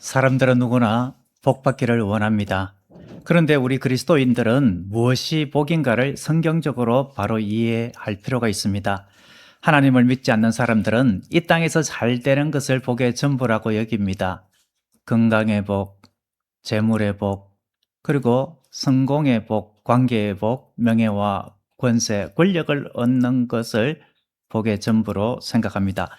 사람들은 누구나 복받기를 원합니다. 그런데 우리 그리스도인들은 무엇이 복인가를 성경적으로 바로 이해할 필요가 있습니다. 하나님을 믿지 않는 사람들은 이 땅에서 잘 되는 것을 복의 전부라고 여깁니다. 건강의 복, 재물의 복, 그리고 성공의 복, 관계의 복, 명예와 권세, 권력을 얻는 것을 복의 전부로 생각합니다.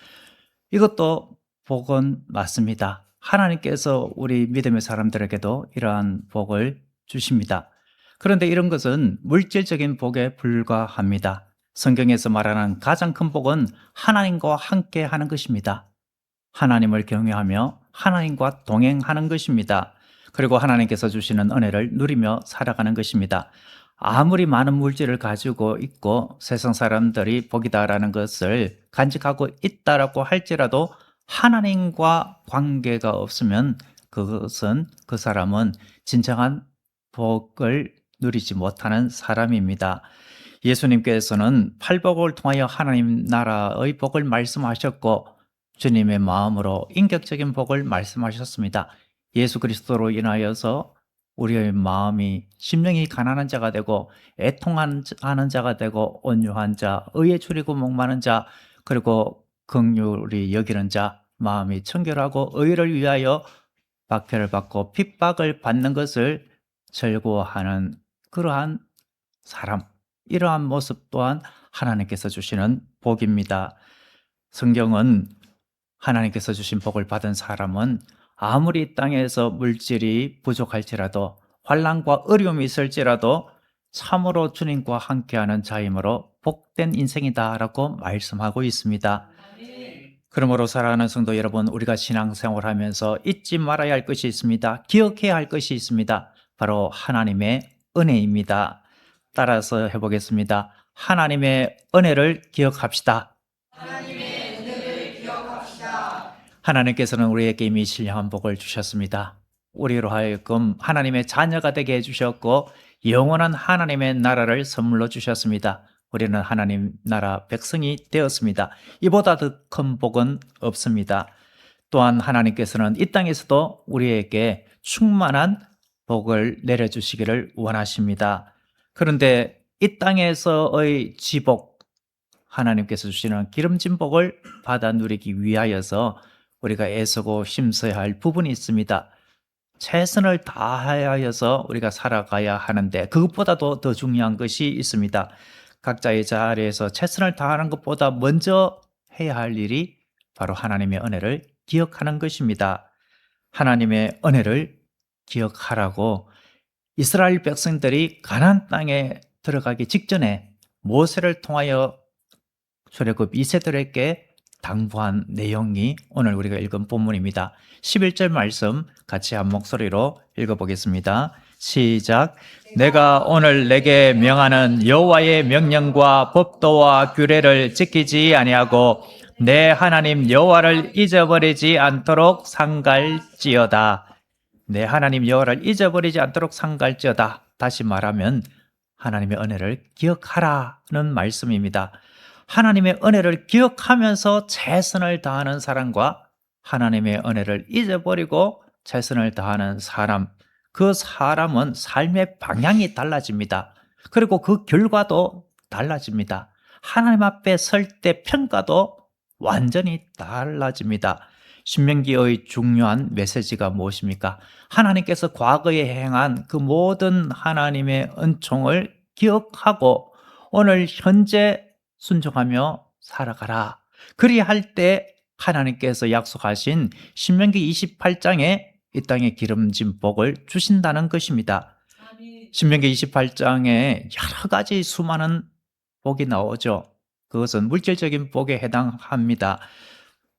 이것도 복은 맞습니다. 하나님께서 우리 믿음의 사람들에게도 이러한 복을 주십니다. 그런데 이런 것은 물질적인 복에 불과합니다. 성경에서 말하는 가장 큰 복은 하나님과 함께 하는 것입니다. 하나님을 경외하며 하나님과 동행하는 것입니다. 그리고 하나님께서 주시는 은혜를 누리며 살아가는 것입니다. 아무리 많은 물질을 가지고 있고 세상 사람들이 복이다라는 것을 간직하고 있다라고 할지라도 하나님과 관계가 없으면 그것은 그 사람은 진정한 복을 누리지 못하는 사람입니다. 예수님께서는 팔복을 통하여 하나님 나라의 복을 말씀하셨고 주님의 마음으로 인격적인 복을 말씀하셨습니다. 예수 그리스도로 인하여서 우리의 마음이 심령이 가난한 자가 되고 애통하는 자가 되고 온유한 자, 의에 줄이고 목마른 자, 그리고 긍휼히 여기는 자, 마음이 청결하고 의를 위하여 박해를 받고 핍박을 받는 것을 즐거워하는 그러한 사람, 이러한 모습 또한 하나님께서 주시는 복입니다. 성경은 하나님께서 주신 복을 받은 사람은 아무리 땅에서 물질이 부족할지라도 환난과 어려움이 있을지라도 참으로 주님과 함께하는 자이므로 복된 인생이다라고 말씀하고 있습니다. 그러므로 사랑하는 성도 여러분, 우리가 신앙생활하면서 잊지 말아야 할 것이 있습니다. 기억해야 할 것이 있습니다. 바로 하나님의 은혜입니다. 따라서 해보겠습니다. 하나님의 은혜를 기억합시다. 하나님의 은혜를 기억합시다. 하나님께서는 우리에게 이미 신령한 복을 주셨습니다. 우리로 하여금 하나님의 자녀가 되게 해주셨고 영원한 하나님의 나라를 선물로 주셨습니다. 우리는 하나님 나라 백성이 되었습니다. 이보다 더 큰 복은 없습니다. 또한 하나님께서는 이 땅에서도 우리에게 충만한 복을 내려주시기를 원하십니다. 그런데 이 땅에서의 지복, 하나님께서 주시는 기름진 복을 받아 누리기 위하여서 우리가 애쓰고 힘써야 할 부분이 있습니다. 최선을 다하여서 우리가 살아가야 하는데 그것보다도 더 중요한 것이 있습니다. 각자의 자리에서 최선을 다하는 것보다 먼저 해야 할 일이 바로 하나님의 은혜를 기억하는 것입니다. 하나님의 은혜를 기억하라고 이스라엘 백성들이 가나안 땅에 들어가기 직전에 모세를 통하여 출애굽 2세들에게 당부한 내용이 오늘 우리가 읽은 본문입니다. 11절 말씀 같이 한 목소리로 읽어보겠습니다. 시작. 내가 오늘 내게 명하는 여호와의 명령과 법도와 규례를 지키지 아니하고 내 하나님 여호와를 잊어버리지 않도록 상갈지어다. 내 하나님 여호와를 잊어버리지 않도록 상갈지어다. 다시 말하면 하나님의 은혜를 기억하라는 말씀입니다. 하나님의 은혜를 기억하면서 최선을 다하는 사람과 하나님의 은혜를 잊어버리고 최선을 다하는 사람, 그 사람은 삶의 방향이 달라집니다. 그리고 그 결과도 달라집니다. 하나님 앞에 설 때 평가도 완전히 달라집니다. 신명기의 중요한 메시지가 무엇입니까? 하나님께서 과거에 행한 그 모든 하나님의 은총을 기억하고 오늘 현재 순종하며 살아가라. 그리할 때 하나님께서 약속하신 신명기 28장에 이 땅에 기름진 복을 주신다는 것입니다. 신명기 28장에 여러 가지 수많은 복이 나오죠. 그것은 물질적인 복에 해당합니다.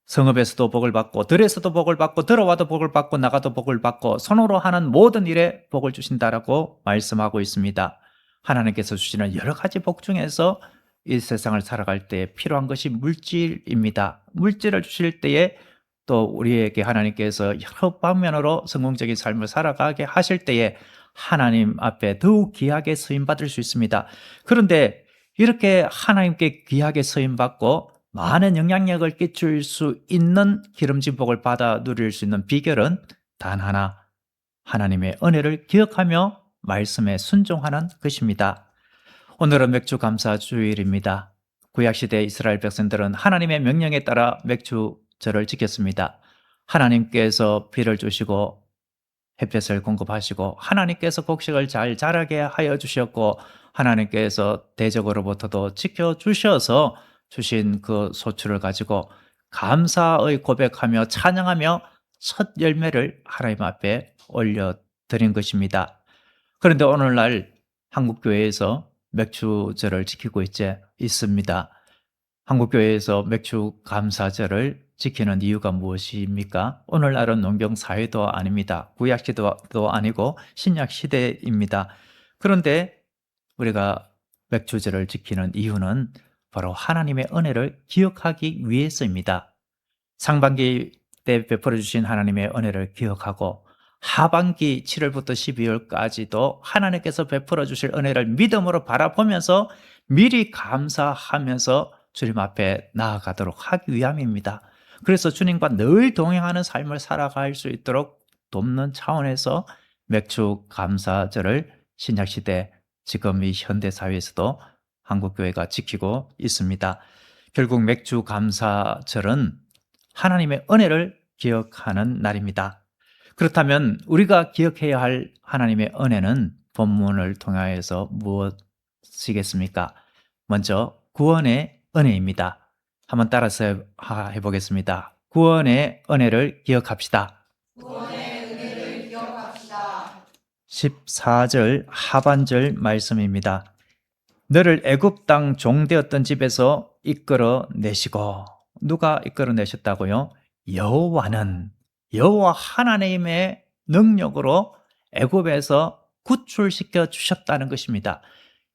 성읍에서도 복을 받고 들에서도 복을 받고 들어와도 복을 받고 나가도 복을 받고 손으로 하는 모든 일에 복을 주신다라고 말씀하고 있습니다. 하나님께서 주시는 여러 가지 복 중에서 이 세상을 살아갈 때 필요한 것이 물질입니다. 물질을 주실 때에 또 우리에게 하나님께서 여러 방면으로 성공적인 삶을 살아가게 하실 때에 하나님 앞에 더욱 귀하게 쓰임받을 수 있습니다. 그런데 이렇게 하나님께 귀하게 쓰임받고 많은 영향력을 끼칠 수 있는 기름진 복을 받아 누릴 수 있는 비결은 단 하나, 하나님의 은혜를 기억하며 말씀에 순종하는 것입니다. 오늘은 맥주 감사 주일입니다. 구약시대 이스라엘 백성들은 하나님의 명령에 따라 맥주절을 지켰습니다. 하나님께서 비를 주시고 햇볕을 공급하시고 하나님께서 곡식을 잘 자라게 하여 주셨고 하나님께서 대적으로부터도 지켜주셔서 주신 그 소출을 가지고 감사의 고백하며 찬양하며 첫 열매를 하나님 앞에 올려드린 것입니다. 그런데 오늘날 한국교회에서 맥주절을 지키고 있습니다. 한국교회에서 맥주 감사절을 지키는 이유가 무엇입니까? 오늘날은 농경사회도 아닙니다. 구약시대도 아니고 신약시대입니다. 그런데 우리가 맥주절을 지키는 이유는 바로 하나님의 은혜를 기억하기 위해서입니다. 상반기 때 베풀어 주신 하나님의 은혜를 기억하고 하반기 7월부터 12월까지도 하나님께서 베풀어 주실 은혜를 믿음으로 바라보면서 미리 감사하면서 주님 앞에 나아가도록 하기 위함입니다. 그래서 주님과 늘 동행하는 삶을 살아갈 수 있도록 돕는 차원에서 맥주 감사절을 신약시대 지금 이 현대사회에서도 한국교회가 지키고 있습니다. 결국 맥주 감사절은 하나님의 은혜를 기억하는 날입니다. 그렇다면 우리가 기억해야 할 하나님의 은혜는 본문을 통하여서 무엇이겠습니까? 먼저 구원의 은혜입니다. 한번 따라서 해보겠습니다. 구원의 은혜를 기억합시다. 구원의 은혜를 기억합시다. 14절 하반절 말씀입니다. 너를 애굽 땅 종되었던 집에서 이끌어 내시고, 누가 이끌어 내셨다고요? 여호와 하나님의 능력으로 애굽에서 구출시켜 주셨다는 것입니다.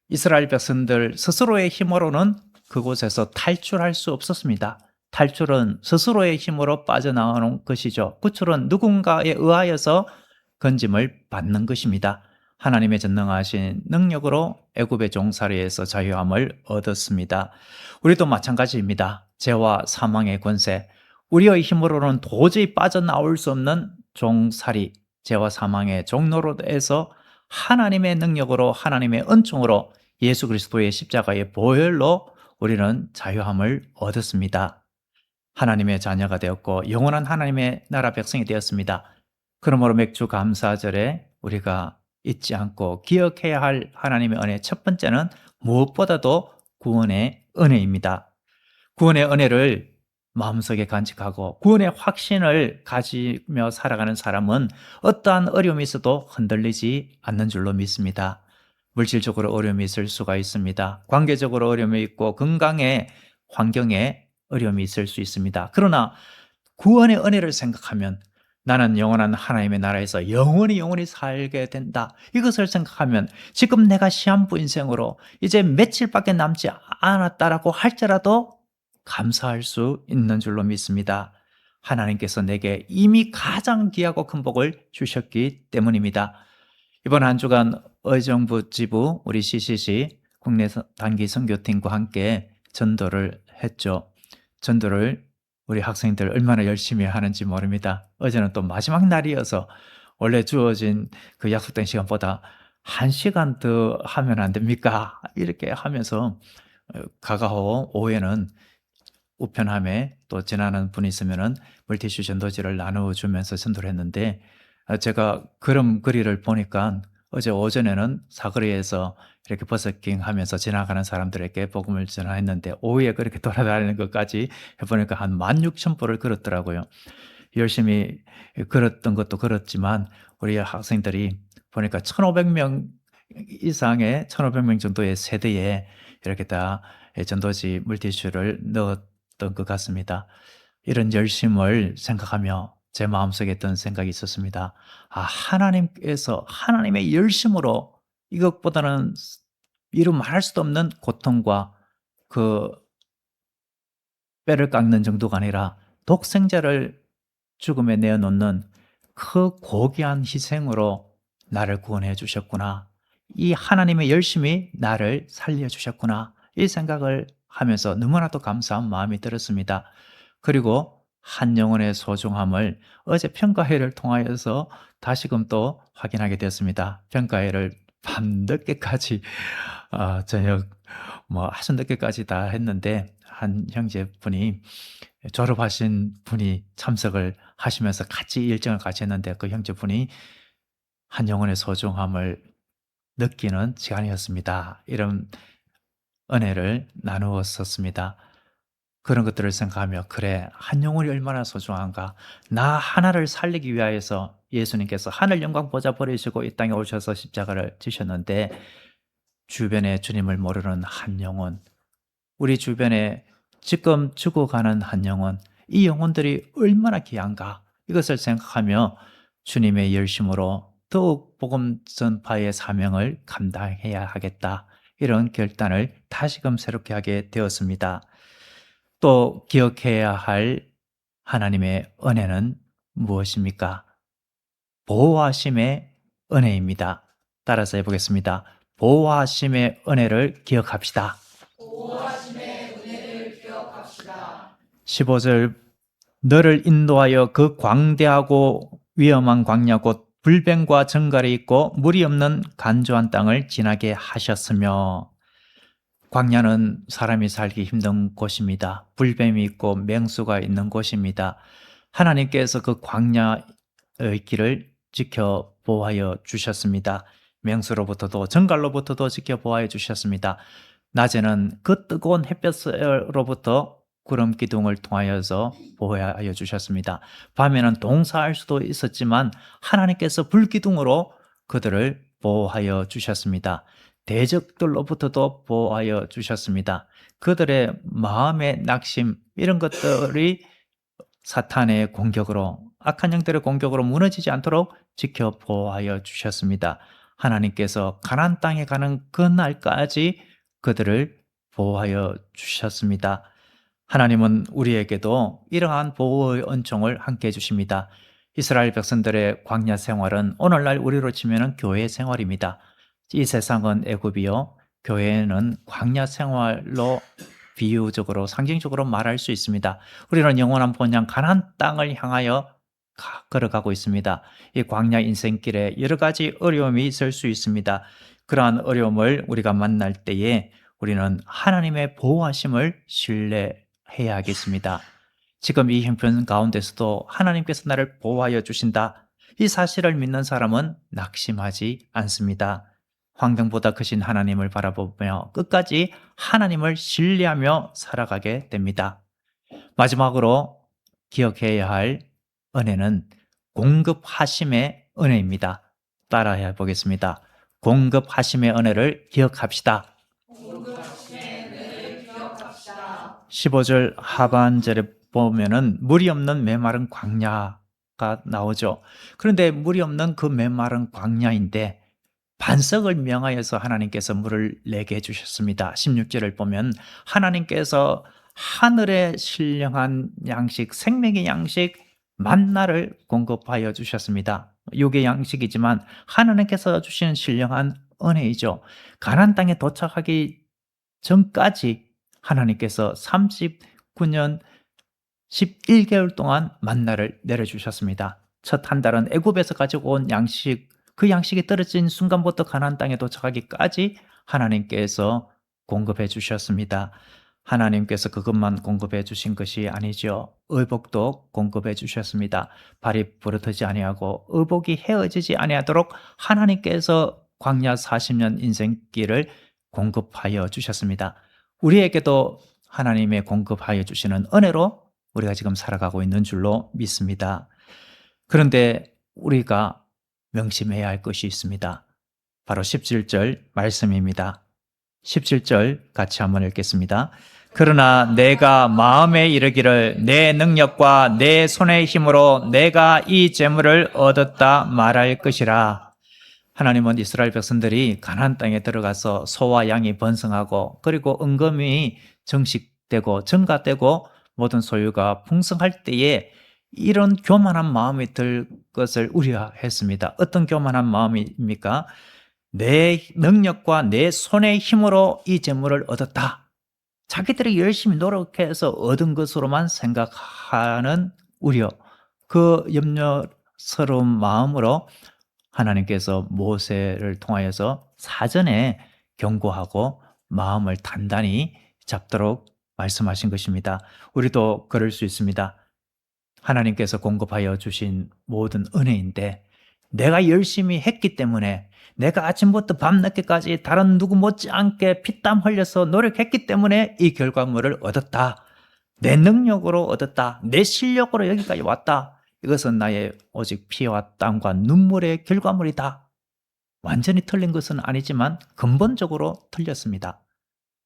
이스라엘 백성들 스스로의 힘으로는 그곳에서 탈출할 수 없었습니다. 탈출은 스스로의 힘으로 빠져나오는 것이죠. 구출은 누군가에 의하여서 건짐을 받는 것입니다. 하나님의 전능하신 능력으로 애굽의 종살이에서 자유함을 얻었습니다. 우리도 마찬가지입니다. 죄와 사망의 권세, 우리의 힘으로는 도저히 빠져나올 수 없는 종살이, 죄와 사망의 종노릇에서 하나님의 능력으로, 하나님의 은총으로, 예수 그리스도의 십자가의 보혈로 우리는 자유함을 얻었습니다. 하나님의 자녀가 되었고 영원한 하나님의 나라 백성이 되었습니다. 그러므로 맥주 감사절에 우리가 잊지 않고 기억해야 할 하나님의 은혜, 첫 번째는 무엇보다도 구원의 은혜입니다. 구원의 은혜를 마음속에 간직하고 구원의 확신을 가지며 살아가는 사람은 어떠한 어려움이 있어도 흔들리지 않는 줄로 믿습니다. 물질적으로 어려움이 있을 수가 있습니다. 관계적으로 어려움이 있고 건강에, 환경에 어려움이 있을 수 있습니다. 그러나 구원의 은혜를 생각하면 나는 영원한 하나님의 나라에서 영원히 살게 된다. 이것을 생각하면 지금 내가 시한부 인생으로 이제 며칠밖에 남지 않았다라고 할지라도 감사할 수 있는 줄로 믿습니다. 하나님께서 내게 이미 가장 귀하고 큰 복을 주셨기 때문입니다. 이번 한 주간 의정부 지부 우리 CCC 국내 단기 선교팀과 함께 전도를 했죠. 전도를 우리 학생들 얼마나 열심히 하는지 모릅니다. 어제는 또 마지막 날이어서 원래 주어진 그 약속된 시간보다 1시간 더 하면 안 됩니까? 이렇게 하면서 가가호 오후에는 우편함에 또 지나는 분이 있으면은 물티슈 전도지를 나눠주면서 전도를 했는데 제가 그림 그리를 보니까 어제 오전에는 사거리에서 이렇게 버스킹 하면서 지나가는 사람들에게 복음을 전하했는데 오후에 그렇게 돌아다니는 것까지 해보니까 한 16,000보를 걸었더라고요. 열심히 걸었던 것도 걸었지만 우리 학생들이 보니까 1,500명 이상의 1,500명 정도의 세대에 이렇게 다 전도지 물티슈를 넣었던 것 같습니다. 이런 열심을 생각하며 제 마음속에 했던 생각이 있었습니다. 하나님께서 하나님의 열심으로 이것보다는 이루 말할 수도 없는 고통과 그 뼈를 깎는 정도가 아니라 독생자를 죽음에 내어놓는 그 고귀한 희생으로 나를 구원해 주셨구나. 이 하나님의 열심이 나를 살려주셨구나. 이 생각을 하면서 너무나도 감사한 마음이 들었습니다. 그리고 한 영혼의 소중함을 어제 평가회를 통하여서 다시금 또 확인하게 되었습니다. 평가회를 밤늦게까지 저녁 아주 늦게까지 다 했는데 한 형제분이 졸업하신 분이 참석을 하시면서 같이 일정을 같이 했는데 그 형제분이 한 영혼의 소중함을 느끼는 시간이었습니다. 이런 은혜를 나누었었습니다. 그런 것들을 생각하며 그래 한 영혼이 얼마나 소중한가. 나 하나를 살리기 위하여서 예수님께서 하늘 영광 보좌 버리시고 이 땅에 오셔서 십자가를 지셨는데 주변에 주님을 모르는 한 영혼, 우리 주변에 지금 죽어가는 한 영혼, 이 영혼들이 얼마나 귀한가. 이것을 생각하며 주님의 열심으로 더욱 복음 전파의 사명을 감당해야 하겠다. 이런 결단을 다시금 새롭게 하게 되었습니다. 또 기억해야 할 하나님의 은혜는 무엇입니까? 보호하심의 은혜입니다. 따라서 해보겠습니다. 보호하심의 은혜를 기억합시다. 보호하심의 은혜를 기억합시다. 15절 너를 인도하여 그 광대하고 위험한 광야 곧 불뱀과 정갈이 있고 물이 없는 간조한 땅을 지나게 하셨으며, 광야는 사람이 살기 힘든 곳입니다. 불뱀이 있고 맹수가 있는 곳입니다. 하나님께서 그 광야의 길을 지켜 보호하여 주셨습니다. 맹수로부터도 정갈로부터도 지켜 보호하여 주셨습니다. 낮에는 그 뜨거운 햇볕으로부터 구름 기둥을 통하여서 보호하여 주셨습니다. 밤에는 동사할 수도 있었지만 하나님께서 불기둥으로 그들을 보호하여 주셨습니다. 대적들로부터도 보호하여 주셨습니다. 그들의 마음의 낙심, 이런 것들이 사탄의 공격으로, 악한 영들의 공격으로 무너지지 않도록 지켜 보호하여 주셨습니다. 하나님께서 가나안 땅에 가는 그날까지 그들을 보호하여 주셨습니다. 하나님은 우리에게도 이러한 보호의 은총을 함께 해주십니다. 이스라엘 백성들의 광야 생활은 오늘날 우리로 치면 교회 생활입니다. 이 세상은 애굽이요, 교회는 광야 생활로 비유적으로 상징적으로 말할 수 있습니다. 우리는 영원한 본향 가나안 땅을 향하여 걸어가고 있습니다. 이 광야 인생길에 여러 가지 어려움이 있을 수 있습니다. 그러한 어려움을 우리가 만날 때에 우리는 하나님의 보호하심을 신뢰해야겠습니다. 지금 이 형편 가운데서도 하나님께서 나를 보호하여 주신다, 이 사실을 믿는 사람은 낙심하지 않습니다. 환경보다 크신 하나님을 바라보며 끝까지 하나님을 신뢰하며 살아가게 됩니다. 마지막으로 기억해야 할 은혜는 공급하심의 은혜입니다. 따라해 보겠습니다. 공급하심의 은혜를 기억합시다. 공급하심의 은혜를 기억합시다. 15절 하반절에 보면은 물이 없는 메마른 광야가 나오죠. 그런데 물이 없는 그 메마른 광야인데 반석을 명하여서 하나님께서 물을 내게 해주셨습니다. 16절을 보면 하나님께서 하늘에 신령한 양식, 생명의 양식 만나를 공급하여 주셨습니다. 육의 양식이지만 하나님께서 주신 신령한 은혜이죠. 가나안 땅에 도착하기 전까지 하나님께서 39년 11개월 동안 만나를 내려주셨습니다. 첫 한 달은 애굽에서 가지고 온 양식, 그 양식이 떨어진 순간부터 가나안 땅에 도착하기까지 하나님께서 공급해 주셨습니다. 하나님께서 그것만 공급해 주신 것이 아니죠. 의복도 공급해 주셨습니다. 발이 부르트지 아니하고 의복이 헤어지지 아니하도록 하나님께서 광야 40년 인생길을 공급하여 주셨습니다. 우리에게도 하나님의 공급하여 주시는 은혜로 우리가 지금 살아가고 있는 줄로 믿습니다. 그런데 우리가 명심해야 할 것이 있습니다. 바로 17절 말씀입니다. 17절 같이 한번 읽겠습니다. 그러나 내가 마음에 이르기를 내 능력과 내 손의 힘으로 내가 이 재물을 얻었다 말할 것이라. 하나님은 이스라엘 백성들이 가나안 땅에 들어가서 소와 양이 번성하고 그리고 은금이 정식되고 증가되고 모든 소유가 풍성할 때에 이런 교만한 마음이 들 것을 우려했습니다. 어떤 교만한 마음입니까? 내 능력과 내 손의 힘으로 이 재물을 얻었다. 자기들이 열심히 노력해서 얻은 것으로만 생각하는 우려, 그 염려스러운 마음으로 하나님께서 모세를 통하여서 사전에 경고하고 마음을 단단히 잡도록 말씀하신 것입니다. 우리도 그럴 수 있습니다. 하나님께서 공급하여 주신 모든 은혜인데 내가 열심히 했기 때문에, 내가 아침부터 밤늦게까지 다른 누구 못지않게 피땀 흘려서 노력했기 때문에 이 결과물을 얻었다, 내 능력으로 얻었다, 내 실력으로 여기까지 왔다, 이것은 나의 오직 피와 땀과 눈물의 결과물이다. 완전히 틀린 것은 아니지만 근본적으로 틀렸습니다.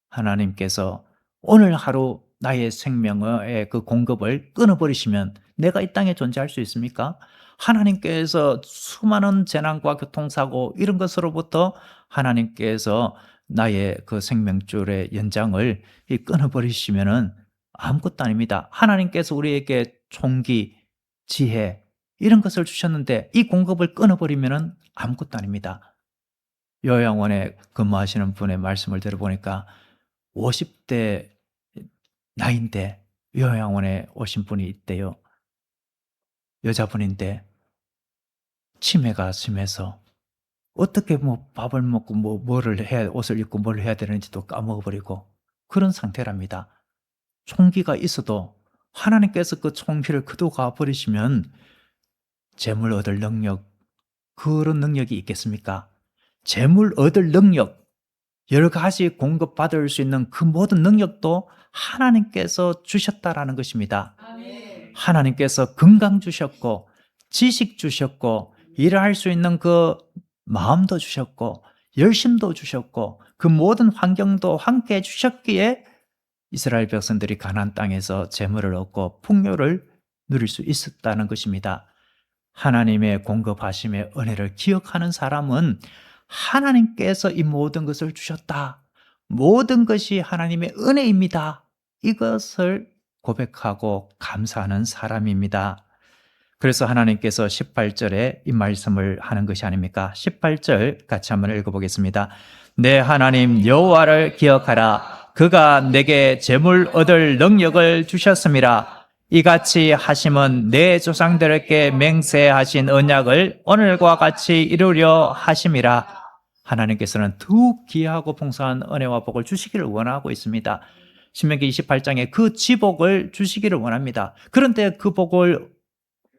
하나님께서 오늘 하루 나의 생명의 그 공급을 끊어버리시면 내가 이 땅에 존재할 수 있습니까? 하나님께서 수많은 재난과 교통사고 이런 것으로부터 하나님께서 나의 그 생명줄의 연장을 끊어버리시면은 아무것도 아닙니다. 하나님께서 우리에게 총기, 지혜 이런 것을 주셨는데 이 공급을 끊어버리면은 아무것도 아닙니다. 요양원에 근무하시는 분의 말씀을 들어보니까 50대 나이인데 요양원에 오신 분이 있대요. 여자분인데 치매가 심해서 어떻게 뭐 밥을 먹고 뭐를 해야, 옷을 입고 뭘 해야 되는지도 까먹어버리고 그런 상태랍니다. 총기가 있어도 하나님께서 그 총기를 거두가 버리시면 재물 얻을 능력, 그런 능력이 있겠습니까? 재물 얻을 능력, 여러 가지 공급받을 수 있는 그 모든 능력도 하나님께서 주셨다라는 것입니다. 아멘. 하나님께서 건강 주셨고, 지식 주셨고, 일할 수 있는 그 마음도 주셨고, 열심도 주셨고, 그 모든 환경도 함께 주셨기에 이스라엘 백성들이 가나안 땅에서 재물을 얻고 풍요를 누릴 수 있었다는 것입니다. 하나님의 공급하심의 은혜를 기억하는 사람은 하나님께서 이 모든 것을 주셨다, 모든 것이 하나님의 은혜입니다, 이것을 고백하고 감사하는 사람입니다. 그래서 하나님께서 18절에 이 말씀을 하는 것이 아닙니까? 18절 같이 한번 읽어보겠습니다. 내 하나님 여호와를 기억하라. 그가 내게 재물 얻을 능력을 주셨음이라. 이같이 하심은 내 조상들에게 맹세하신 언약을 오늘과 같이 이루려 하심이라. 하나님께서는 더욱 귀하고 풍성한 은혜와 복을 주시기를 원하고 있습니다. 신명기 28장에 그 지복을 주시기를 원합니다. 그런데 그 복을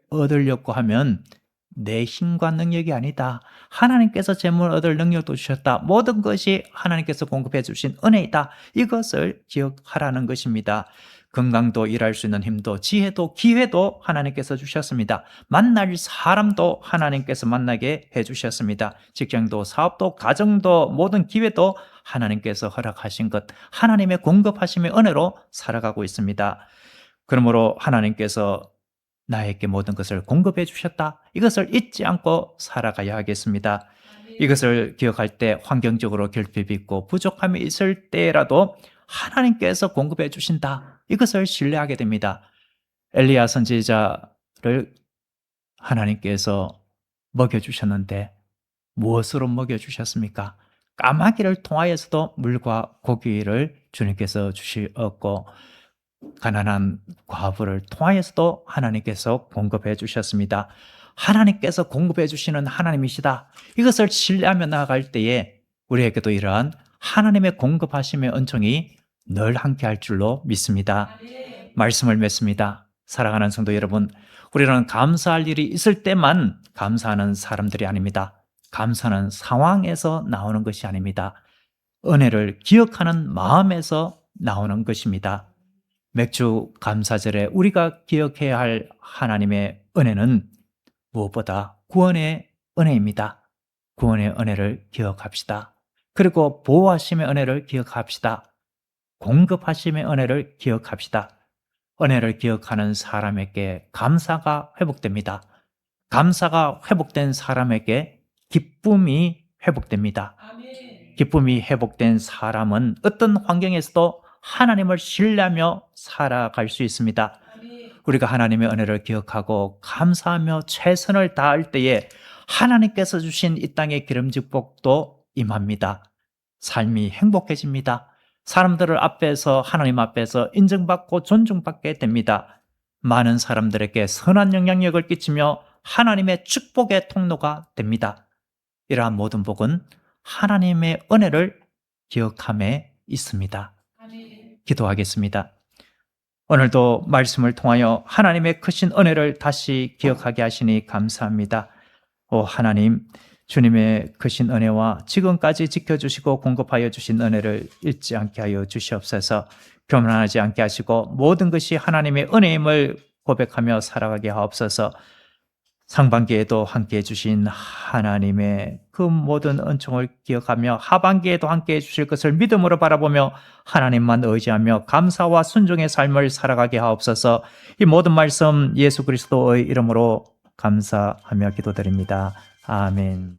얻으려고 하면 내 힘과 능력이 아니다, 하나님께서 재물 얻을 능력도 주셨다, 모든 것이 하나님께서 공급해 주신 은혜이다, 이것을 기억하라는 것입니다. 건강도, 일할 수 있는 힘도, 지혜도, 기회도 하나님께서 주셨습니다. 만날 사람도 하나님께서 만나게 해주셨습니다. 직장도, 사업도, 가정도, 모든 기회도 하나님께서 허락하신 것, 하나님의 공급하심의 은혜로 살아가고 있습니다. 그러므로 하나님께서 나에게 모든 것을 공급해 주셨다, 이것을 잊지 않고 살아가야 하겠습니다. 이것을 기억할 때 환경적으로 결핍이 있고 부족함이 있을 때라도 하나님께서 공급해 주신다, 이것을 신뢰하게 됩니다. 엘리야 선지자를 하나님께서 먹여주셨는데 무엇으로 먹여주셨습니까? 까마귀를 통하여서도 물과 고기를 주님께서 주시었고, 가난한 과부를 통하여서도 하나님께서 공급해 주셨습니다. 하나님께서 공급해 주시는 하나님이시다, 이것을 신뢰하며 나아갈 때에 우리에게도 이러한 하나님의 공급하심의 은총이 늘 함께 할 줄로 믿습니다. 말씀을 맺습니다. 사랑하는 성도 여러분, 우리는 감사할 일이 있을 때만 감사하는 사람들이 아닙니다. 감사는 상황에서 나오는 것이 아닙니다. 은혜를 기억하는 마음에서 나오는 것입니다. 맥주 감사절에 우리가 기억해야 할 하나님의 은혜는 무엇보다 구원의 은혜입니다. 구원의 은혜를 기억합시다. 그리고 보호하심의 은혜를 기억합시다. 공급하심의 은혜를 기억합시다. 은혜를 기억하는 사람에게 감사가 회복됩니다. 감사가 회복된 사람에게 기쁨이 회복됩니다. 기쁨이 회복된 사람은 어떤 환경에서도 하나님을 신뢰하며 살아갈 수 있습니다. 우리가 하나님의 은혜를 기억하고 감사하며 최선을 다할 때에 하나님께서 주신 이 땅의 기름진 복도 임합니다. 삶이 행복해집니다. 사람들을 앞에서 하나님 앞에서 인정받고 존중받게 됩니다. 많은 사람들에게 선한 영향력을 끼치며 하나님의 축복의 통로가 됩니다. 이러한 모든 복은 하나님의 은혜를 기억함에 있습니다. 기도하겠습니다. 오늘도 말씀을 통하여 하나님의 크신 은혜를 다시 기억하게 하시니 감사합니다. 오 하나님, 주님의 크신 은혜와 지금까지 지켜주시고 공급하여 주신 은혜를 잊지 않게 하여 주시옵소서. 교만하지 않게 하시고 모든 것이 하나님의 은혜임을 고백하며 살아가게 하옵소서. 상반기에도 함께해 주신 하나님의 그 모든 은총을 기억하며 하반기에도 함께해 주실 것을 믿음으로 바라보며 하나님만 의지하며 감사와 순종의 삶을 살아가게 하옵소서. 이 모든 말씀 예수 그리스도의 이름으로 감사하며 기도드립니다. 아멘.